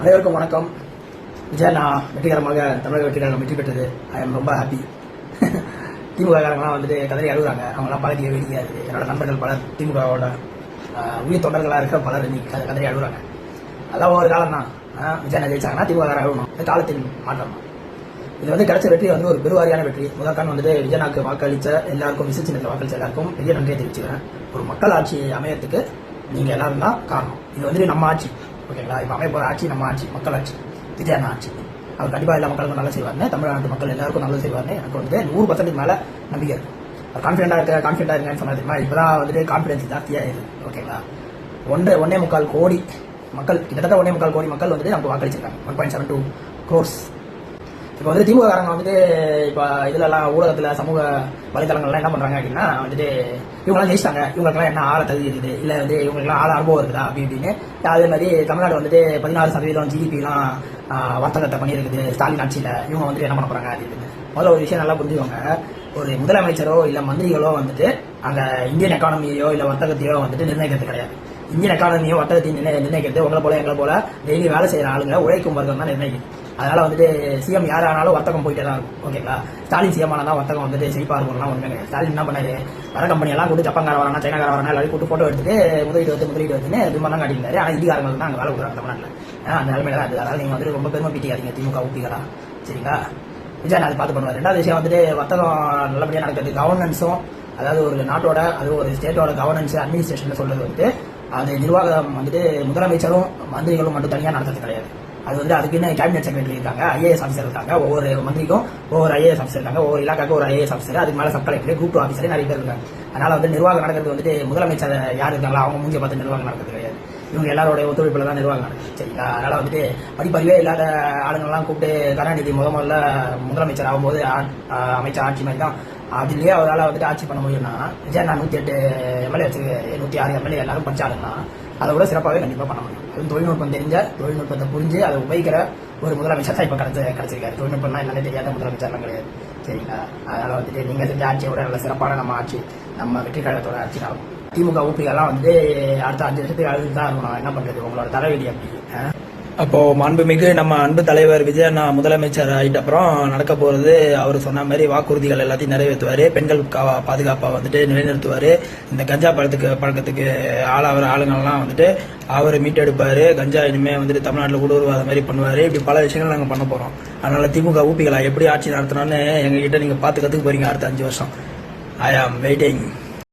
அனைவருக்கும் வணக்கம். விஜய் வெற்றிகரமாக தமிழக வெற்றிகரம் வெற்றி பெற்றது. ஐ எம் ரொம்ப ஹாப்பி. திமுக காரங்களாம் வந்துட்டு கதறி அழுகுறாங்க. அவங்களாம் பழகிய வேடிக்கையா இருக்கு. என்னோட நண்பர்கள் பலர் திமுகவோட உயிர் தொண்டர்களாக இருக்க பலர் இன்னைக்கு கதறி அழுகுறாங்க. அதான் ஒரு காலம் தான். விஜய் ஜெயிச்சாங்கன்னா திமுக காரங்க அழுகணும். இது காலத்தின் மாற்றம். இது வந்து கிடைச்ச வெற்றி வந்து ஒரு பெருவாரியான வெற்றி. முதற்கான வந்துட்டு விஜயனாக்கு வாக்களித்த எல்லாருக்கும், விசிச்சினத்தில் வாக்களித்த எல்லாருக்கும் பெரிய நன்றியை தெரிவிச்சுக்கிறேன். ஒரு மக்கள் ஆட்சி அமையத்துக்கு நீங்க எல்லாரும் தான் காரணம். இது வந்துட்டு நம்ம ஆட்சி, ஓகேங்களா? இப்போ அமைய போற ஆட்சி நம்ம ஆட்சி, மக்கள் ஆட்சி, விஜயண்ணா ஆட்சி. அவர் கண்டிப்பாக எல்லா மக்களுக்கும் நல்லா செய்வார்னு, தமிழ்நாட்டு மக்கள் எல்லாருக்கும் நல்லது செய்வார்னு எனக்கு வந்து 100% மேல நம்பிக்கை இருக்கு. கான்ஃபிடென்டா இருக்கேன்னு சொன்னா தெரியுமா? இப்பதான் வந்துட்டு கான்ஃபிடன்ஸ் ஜாஸ்தியா இருக்கு, ஓகேங்களா? 1.25 கோடி மக்கள், கிட்டத்தட்ட 1.25 கோடி மக்கள் வந்துட்டு நமக்கு வாக்களிச்சிருக்காங்க. 1.72 crores. இப்போ வந்து திமுக காரங்க வந்துட்டு இப்போ இதுலலாம் ஊடகத்தில், சமூக வலைதளங்கள்லாம் என்ன பண்றாங்க அப்படின்னா வந்துட்டு இவங்கெல்லாம் ஜெயிச்சிட்டாங்க, இவங்களுக்கெல்லாம் என்ன ஆள தகுதி இருக்குது, இல்லை வந்து இவங்களுக்குலாம் ஆள அனுபவம் இருக்குதா அப்படி இப்படின்னு. அதே மாதிரி தமிழ்நாடு வந்துட்டு 16% ஜிடிபிலாம் வர்த்தகத்தை பண்ணியிருக்குது ஸ்டாலின் ஆட்சியில், இவங்க வந்துட்டு என்ன பண்ண போறாங்க அப்படின்னு. முதல்ல ஒரு விஷயம் நல்லா புரிஞ்சுக்கோங்க. ஒரு முதலமைச்சரோ இல்லை மந்திரிகளோ வந்துட்டு அங்கே இந்தியன் எக்கானமியோ இல்லை வர்த்தகத்தையோ வந்துட்டு நிர்ணயிக்கிறது கிடையாது. இந்தியன் எக்கானமியோ வர்த்தகத்தையும் நிர்ணயிக்கிறது உங்களை போல எங்களை போல டெய்லி வேலை செய்யற ஆளுங்க, உழைக்கும் வர்க்கம் தான் நிர்ணயிக்குது. அதனால வந்துட்டு சிஎம் யார் ஆனாலும் வர்த்தகம் போயிட்டே தான் இருக்கும், ஓகேங்களா? ஸ்டாலின் சிஎம் ஆனால் வர்த்தகம் வந்துட்டு செழிப்பா இருக்கும்லாம் ஒன்றுமே கிடையாது. ஸ்டாலின் என்ன பண்ணாரு, வர கம்பெனி எல்லாம் கூட்டு ஜப்பான்கார வரானா, சைனாக்கார வரானா எல்லாரும் கூட்டு போட்டோ எடுத்துட்டு முதலீடு வந்துன்னு விமானம் காட்டியிருந்தாரு. ஆனால் இந்தியாரங்களுக்கு தான் அங்கே வேலை கொடுக்குறாங்க தமிழ்நாட்டில். அந்த நிலைமையில தான். அதனால நீங்க வந்துட்டு ரொம்ப பெருமை பீட்டிக்காதீங்க திமுக ஊட்டிகளா, சரிங்களா? விஜய் அது பார்த்து பண்ணுவார். ரெண்டாவது விஷயம் வந்துட்டு வர்த்தகம் நல்லபடியாக நடக்கிறது. கவர்னன்ஸும், அதாவது ஒரு நாட்டோட, அது ஒரு ஸ்டேட்டோட கவர்னன்ஸ் அட்மினிஸ்ட்ரேஷன் சொல்றது வந்துட்டு அது நிர்வாகம் வந்துட்டு முதலமைச்சரும் மந்திரிகளும் மட்டும் தனியாக நடத்துறது கிடையாது. அது வந்து அதுக்குன்னு கேபினெட் செக்ரட்டரி இருக்காங்க, ஐஏஎஸ் ஆஃபீஸர் இருக்காங்க, ஒவ்வொரு மந்திரிக்கும் ஒவ்வொரு ஐஏஎஸ் ஆஃபீஸர் இருக்காங்க, ஒவ்வொரு இலாக்காக்கு ஒரு ஐஏஎஸ் ஆஃபீஸர், அதுக்கு மேலே சப் கலெக்டர், குரூப் 2 ஆஃபீஸர் நிறைய பேர் இருக்காங்க. அதனால வந்து நிர்வாகம் நடக்கிறது வந்துட்டு முதலமைச்சர் யார் இருக்காங்களோ அவங்க மூஞ்சி பார்த்து நிர்வாகம் நடக்கிறது கிடையாது. இவங்க எல்லாரோட ஒத்துழைப்புல தான் நிர்வாகம் நடக்குது, சரிங்களா? அதனால வந்துட்டு படிப்பறிவே இல்லாத ஆளுங்கள்லாம் கூப்பிட்டு கருணாநிதி முதல்ல முதலமைச்சர் ஆகும்போது அமைச்சர் ஆட்சி மாதிரி தான் அதுலயே அவரால் வந்துட்டு ஆட்சி பண்ண முடியும்னா, விஜய் 108 எம்எல்ஏ வச்சு 106 எம்எல்ஏ எல்லாரும் படிச்சாலுன்னா அதை விட சிறப்பாகவே கண்டிப்பாக பண்ண முடியும். அது தொழில்நுட்பம் தெரிஞ்ச, தொழில்நுட்பத்தை புரிஞ்சு அதை உபயோகிக்கிற ஒரு முதலமைச்சர் தான் இப்போ கிடைச்சிருக்காரு. தொழில்நுட்பம்னா என்னன்னே தெரியாத முதலமைச்சர்லாம் கிடையாது, சரிங்களா? அதனால வந்துட்டு நீங்க செஞ்ச ஆட்சியோட நல்ல சிறப்பான நம்ம ஆட்சி, நம்ம வெற்றி கழகத்தோட ஆட்சி தான். திமுக ஊப்பிகள்லாம் வந்து அடுத்த 5 வருஷத்துக்கு அழுது தான் இருக்கணும். என்ன பண்றது, உங்களோட தலைவலி அப்படி. அப்போ மாண்புமிகு நம்ம அன்பு தலைவர் விஜய் அண்ணா முதலமைச்சர் ஆகிட்ட அப்புறம் நடக்க போறது, அவர் சொன்ன மாதிரி வாக்குறுதிகள் எல்லாத்தையும் நிறைவேற்றுவாரு. பெண்கள் பாதுகாப்பா வந்துட்டு நிலைநிறுத்துவாரு. இந்த கஞ்சா பழக்கத்துக்கு ஆளாகிற ஆளுங்கள்லாம் வந்துட்டு அவர் மீட்டெடுப்பாரு. கஞ்சா இனிமே வந்துட்டு தமிழ்நாட்டில் ஊடுருவாத மாதிரி பண்ணுவாரு. இப்படி பல விஷயங்கள் நாங்கள் பண்ண போறோம். அதனால திமுக ஊப்பிகளா எப்படி ஆட்சி நடத்தணும்னு எங்ககிட்ட நீங்க பார்த்து கத்துக்க போறீங்க அடுத்த 5 வருஷம். ஐ ஆம் வெயிட்டிங்.